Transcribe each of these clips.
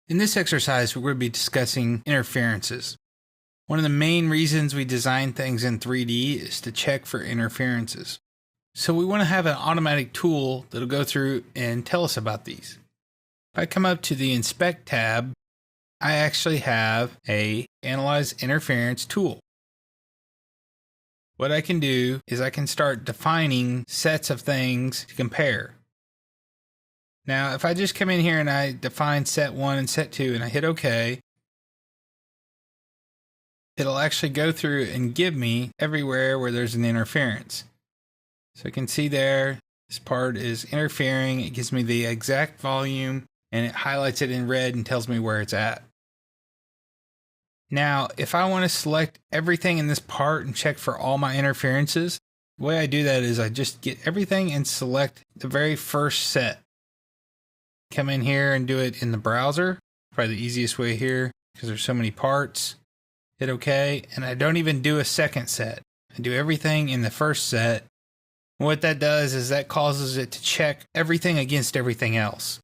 In this exercise, we're going to be discussing interferences. One of the main reasons we design things in 3D is to check for interferences. So we want to have an automatic tool that'll go through and tell us about these. If I come up to the Inspect tab, I actually have a Analyze Interference tool. What I can do is I can start defining sets of things to compare. Now, if I just come in here and I define set 1 and set 2 and I hit OK, it'll actually go through and give me everywhere where there's an interference. So I can see there, this part is interfering. It gives me the exact volume and it highlights it in red and tells me where it's at. Now, if I want to select everything in this part and check for all my interferences, the way I do that is I just get everything and select the very first set. Come in here and do it in the browser. Probably the easiest way here because there's so many parts. Hit OK, and I don't even do a second set. I do everything in the first set. What that does is that causes it to check everything against everything else.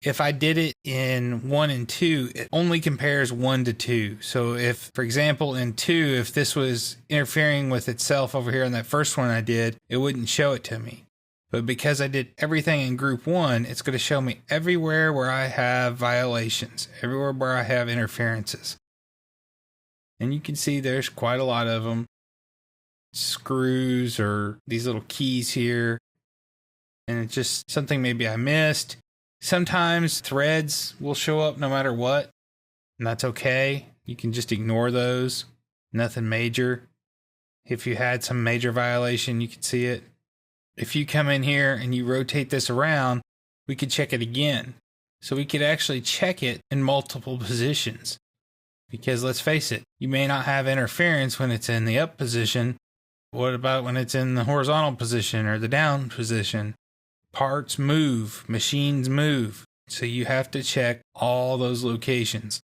If I did it in 1 and 2, it only compares 1 to 2. So if, for example, in 2, if this was interfering with itself over here on that first one I did, it wouldn't show it to me. But because I did everything in group 1, it's going to show me everywhere where I have violations, everywhere where I have interferences. And you can see there's quite a lot of them. Screws or these little keys here. And it's just something maybe I missed. Sometimes threads will show up no matter what. And that's okay. You can just ignore those. Nothing major. If you had some major violation, you could see it. If you come in here and you rotate this around, we could check it again. So we could actually check it in multiple positions. Because let's face it, you may not have interference when it's in the up position. What about when it's in the horizontal position or the down position? Parts move, machines move. So you have to check all those locations.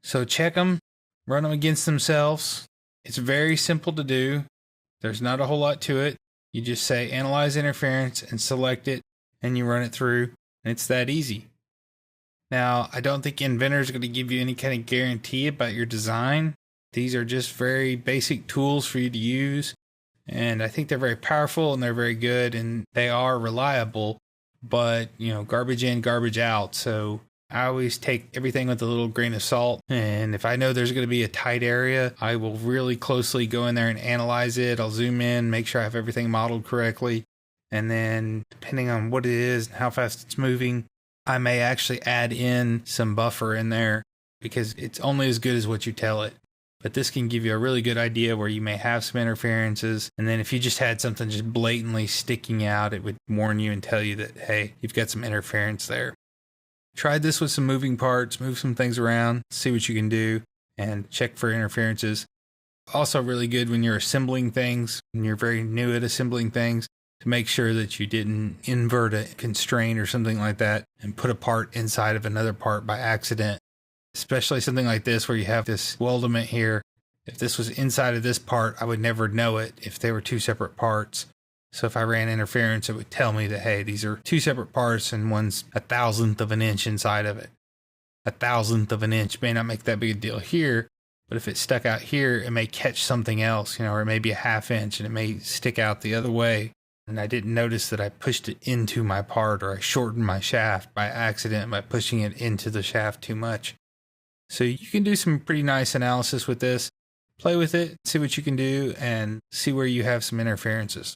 So check them, run them against themselves. It's very simple to do. There's not a whole lot to it. You just say Analyze Interference and select it and you run it through, and it's that easy. Now, I don't think Inventor is going to give you any kind of guarantee about your design. These are just very basic tools for you to use, and I think they're very powerful and they're very good and they are reliable, but garbage in, garbage out. So I always take everything with a little grain of salt, and if I know there's going to be a tight area, I will really closely go in there and analyze it. I'll zoom in, make sure I have everything modeled correctly, and then depending on what it is and how fast it's moving, I may actually add in some buffer in there because it's only as good as what you tell it. But this can give you a really good idea where you may have some interferences, and then if you just had something just blatantly sticking out, it would warn you and tell you that, hey, you've got some interference there. Tried this with some moving parts, move some things around, see what you can do, and check for interferences. Also really good when you're assembling things, when you're very new at assembling things, to make sure that you didn't invert a constraint or something like that and put a part inside of another part by accident. Especially something like this where you have this weldment here. If this was inside of this part, I would never know it if they were two separate parts. So if I ran interference, it would tell me that, hey, these are two separate parts and one's 1/1000th of an inch inside of it. 1/1000th of an inch may not make that big a deal here, but if it's stuck out here, it may catch something else, or it may be a 1/2 inch and it may stick out the other way. And I didn't notice that I pushed it into my part, or I shortened my shaft by accident by pushing it into the shaft too much. So you can do some pretty nice analysis with this. Play with it, see what you can do, and see where you have some interferences.